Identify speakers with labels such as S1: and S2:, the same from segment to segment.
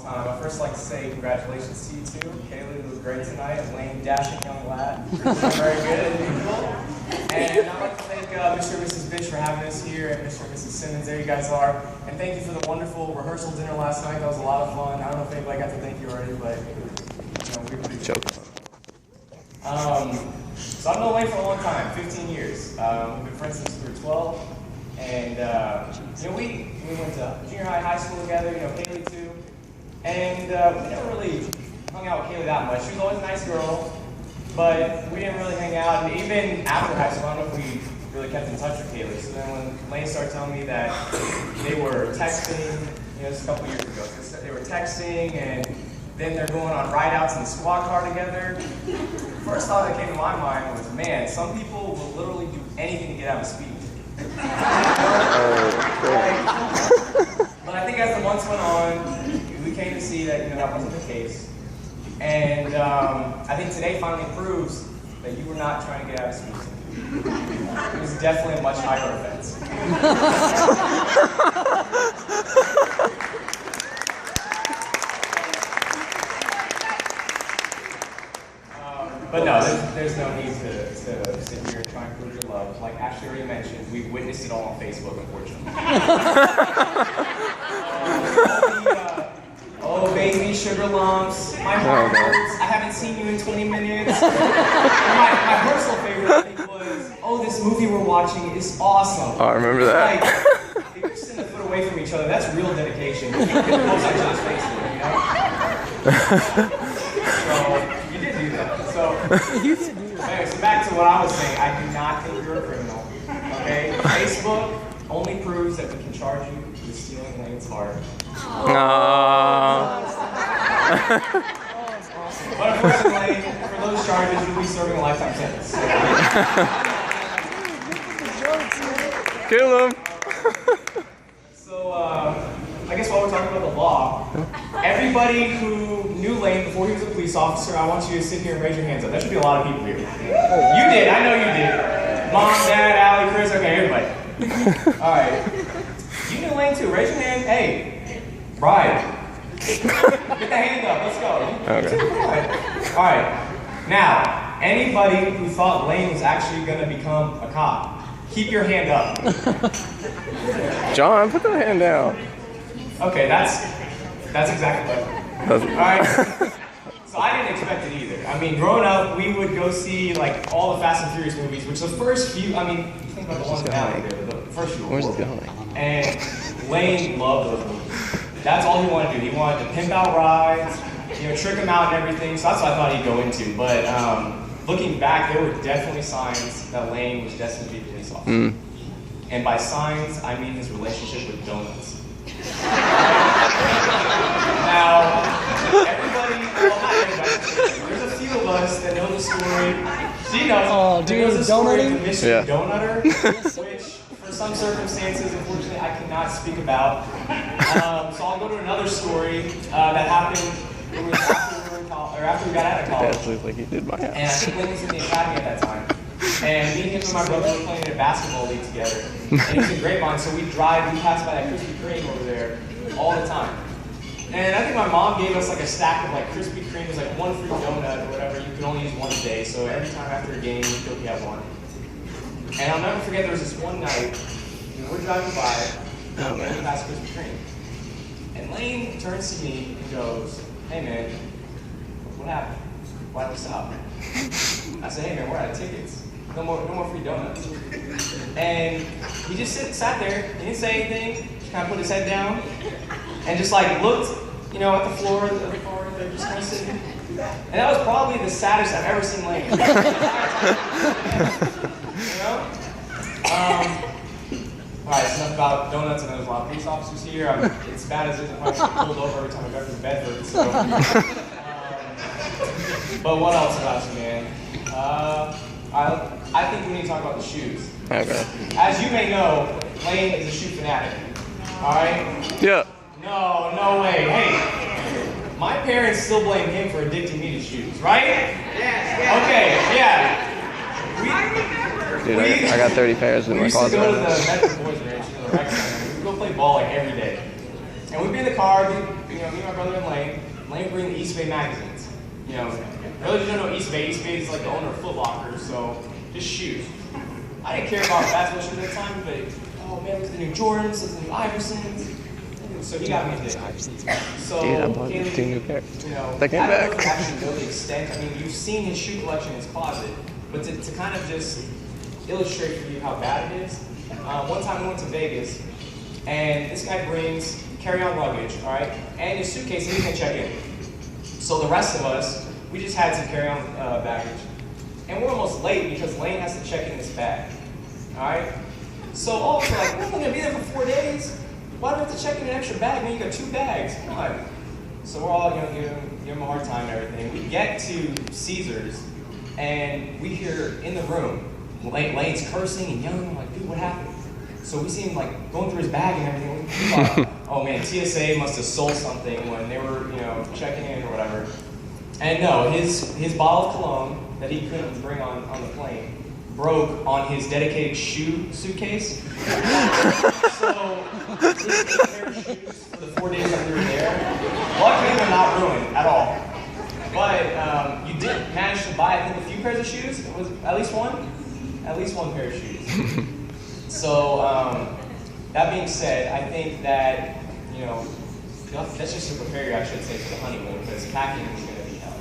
S1: Time. I'd first like to say congratulations to you two. Kaylee was great tonight. Lane, dashing young lad. Very good as usual. And I'd like to thank Mr. and Mrs. Bitch for having us here, and Mr. and Mrs. Simmons. There you guys are. And thank you for the wonderful rehearsal dinner last night. That was a lot of fun. I don't know if anybody got to thank you already, but we were pretty
S2: joke.
S1: So I've known Lane for a long time, 15 years. We've been friends since we were 12. And we went to junior high school together, Kaylee too. And we never really hung out with Kaylee that much. She was always a nice girl, but we didn't really hang out. And even after high school, I don't know if we really kept in touch with Kaylee. So then when Lane started telling me that they were texting, this was a couple years ago, so they were texting and then they're going on ride-outs in the squad car together. First thought that came to my mind was, man, some people will literally do anything to get out of speed. But I think as the months went on, we came to see that that wasn't the case. And I think today finally proves that you were not trying to get out of speed. It was definitely a much higher offense. But no, there's no need to sit here and try and prove your love. Like Ashley already mentioned, we've witnessed it all on Facebook, unfortunately. Oh, baby, sugar lumps, my heart hurts, I haven't seen you in 20 minutes. My personal favorite, I think, was, oh, this movie we're watching is awesome.
S2: Oh, I remember that.
S1: Like, if you're sitting a foot away from each other, that's real dedication. You can post each other's Facebook, So, you did do that. So, anyway, so back to what I was saying, I do not think you're a criminal, okay? Facebook only proves that we can charge you with stealing Lane's heart. But unfortunately, for those charges, you'll be serving a lifetime sentence.
S2: Kill him!
S1: So, I guess while we're talking about the law, everybody who knew Lane before he was a police officer, I want you to sit here and raise your hands up. There should be a lot of people here. You did, I know you did. Mom, Dad, Allie, Chris, okay, everybody. All right. You knew Lane too, raise your hand. Hey, Brian. Get that hand up, let's go.
S2: Okay.
S1: All right. Now, anybody who thought Lane was actually going to become a cop, keep your hand up.
S2: John, put that hand down.
S1: Okay, that's exactly what. All right. So I didn't expect it either. I mean, growing up, we would go see like all the Fast and Furious movies, which the first few, I mean, think about the ones now, the first few.
S2: Where's it going?
S1: And Lane loved those movies. That's all he wanted to do. He wanted to pimp out rides, trick him out and everything. So that's what I thought he'd go into. But looking back, there were definitely signs that Lane was destined to be a police officer. And by signs, I mean his relationship with donuts. Now, everybody, well, not everybody, there's a few of us that know the story. She knows. There was a story of the Michigan Donutter, which, for some circumstances, unfortunately, I cannot speak about. So I'll go to another story that happened after we got out of college.
S2: That looks like he did my house.
S1: And I think Lane was in the academy at that time. And me and him and my brother were playing in a basketball league together. And he's in Grapevine, so we pass by that Krispy Kreme over there all the time. And I think my mom gave us like a stack of like Krispy Kreme. It was like one free donut or whatever. You could only use one a day. So every time after a game, you could have one. And I'll never forget, there was this one night, we're driving by, and we passed Krispy Kreme. And Lane turns to me and goes, hey man, what happened? Why did we stop? I said, hey man, we're out of tickets. No more free donuts. And he just sat there, he didn't say anything, just kind of put his head down, and just like looked, at the floor of the car, they're just kind of sitting. And that was probably the saddest I've ever seen Lane. Alright, enough about donuts. I know there's a lot of police officers here. It's bad as it is, I probably get pulled over every time I go to Bedford. So. But what else about you, man? I think we need to talk about the shoes.
S2: Okay.
S1: As you may know, Lane is a shoe fanatic. Alright?
S2: Yeah.
S1: No way. Hey, my parents still blame him for addicting me to shoes, right?
S3: Yes.
S1: Okay, yeah.
S2: Dude, I got 30 pairs in my closet.
S1: We used to go to the Metro Boys Ranch, the rec center. We would go play ball like every day. And we'd be in the car, me and my brother and Lane. Lane would bring the East Bay magazines. For those who don't know East Bay is like the owner of Foot Locker, so just shoes. I didn't care about basketball shoes at the time, but oh man, there's the new Jordans, there's the new Iversons. So he got me into it. So
S2: Dude, I bought 2 new pairs. They came
S1: I don't know
S2: back.
S1: if you actually know the extent. I mean, you've seen his shoe collection in his closet, but to kind of just illustrate for you how bad it is. One time we went to Vegas, and this guy brings carry-on luggage, all right, and his suitcase, and he can check in. So the rest of us, we just had some carry-on baggage, and we're almost late because Lane has to check in his bag, all right. So all of us are like, we're only gonna be there for 4 days. Why do we have to check in an extra bag? Man, you got 2 bags. Come on. So we're all give him a hard time and everything. We get to Caesars, and we hear in the room, Lane's cursing and yelling. I'm like, dude, what happened? So we see him like going through his bag and everything. We thought, oh man, TSA must have sold something when they were, checking in or whatever. And no, his bottle of cologne that he couldn't bring on the plane broke on his dedicated shoe suitcase. So his 8 pair of shoes for the 4 days that we were there, luckily they're not ruined at all. But you did manage to buy, I think, a few pairs of shoes. It was at least one pair of shoes. So that being said, I think that that's just to prepare you, I should say, for the honeymoon, because packing is going to be hell.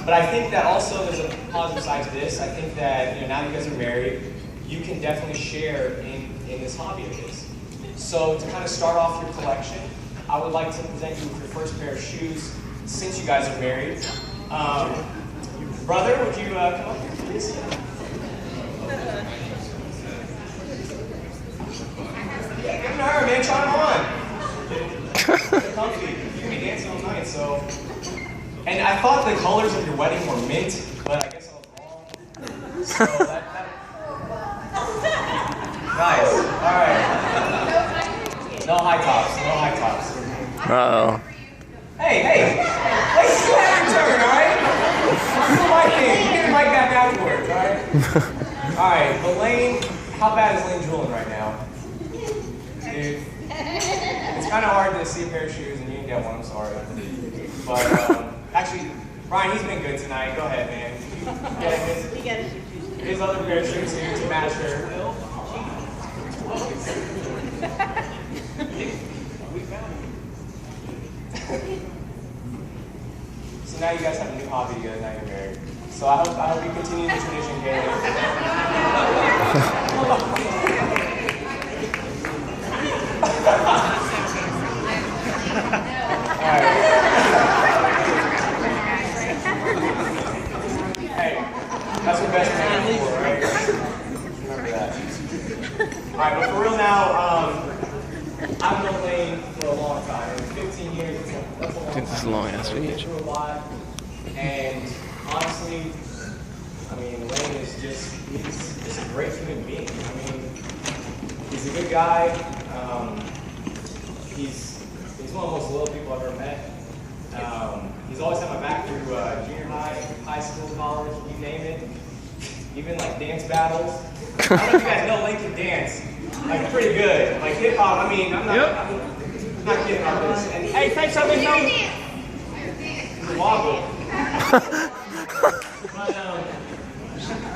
S1: But I think that also there's a positive side to this. I think that now you guys are married, you can definitely share in this hobby of his. So to kind of start off your collection, I would like to present you with your first pair of shoes since you guys are married. Brother, would you come up here, please? Yeah, give them to her, man. Try them on. They're comfy. You're going to be dancing all night, so. And I thought the colors of your wedding were mint, but I guess I was wrong. So that. Nice. All right. No high tops. No high tops.
S2: Uh-oh.
S1: Hey, let's go ahead and turn, all right? Do the mic thing. You get the mic back afterwards, all right? All right, but Lane, how bad is Lane drooling right now? Dude, it's kind of hard to see a pair of shoes and you didn't get one, I'm sorry. But actually, Brian, he's been good tonight. Go ahead, man. Yeah, his other pair of shoes here to match her. So now you guys have a new hobby together, now you're married. So I hope you continue the tradition, Galen. Hey, that's what best man is for, right? Remember that. Alright, but for real now, I've known Lane for a long time. 15 years, that's a long time.
S2: This is a long-ass speech.
S1: We've been through a lot, and honestly, I mean, Lane is he's a great human being. I mean, he's a good guy. He's one of the most loyal people I've ever met. He's always had my back through junior high school, college, you name it. Even like dance battles. I don't know if you guys know Lane can dance. Like pretty good. Like hip hop, I mean, I'm not kidding about this. And hey, thanks for being here. Wobble.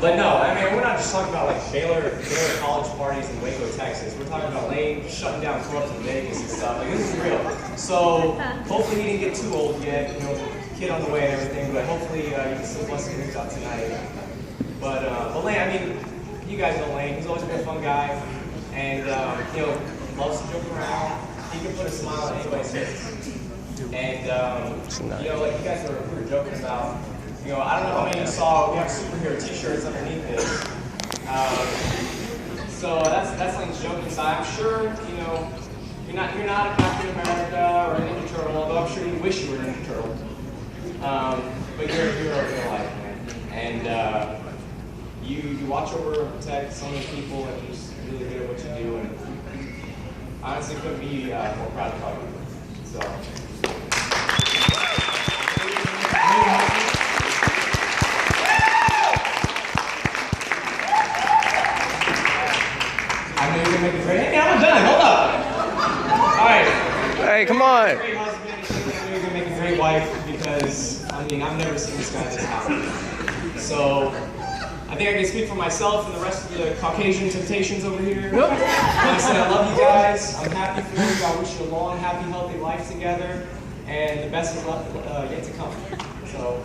S1: But no, I mean, we're not just talking about like Baylor college parties in Waco, Texas. We're talking about Lane shutting down clubs in Vegas and stuff. Like, this is real. So hopefully he didn't get too old yet, kid on the way and everything, but hopefully you can still bless the news out tonight. But Lane, I mean, you guys know Lane. He's always been a fun guy. And, loves to joke around. He can put a smile on anybody's face. And, like you guys were joking about, I don't know how many of you saw, we have superhero t-shirts underneath this. So that's like joking aside. I'm sure, you're not a Captain America or a Ninja Turtle, although I'm sure you wish you were a Ninja Turtle. But you're a hero in real life, man. And you watch over and protect so many people and you're just really good at what you do. And honestly, couldn't be more proud to call you. So. I know you're gonna make
S2: Hey, come on.
S1: Great husband. I think you're gonna make a great wife because I mean I've never seen this guy this happy. So I think I can speak for myself and the rest of the Caucasian temptations over here. When I said I love you guys. I'm happy for you. I wish you a long, happy, healthy life together, and the best is yet to come. So.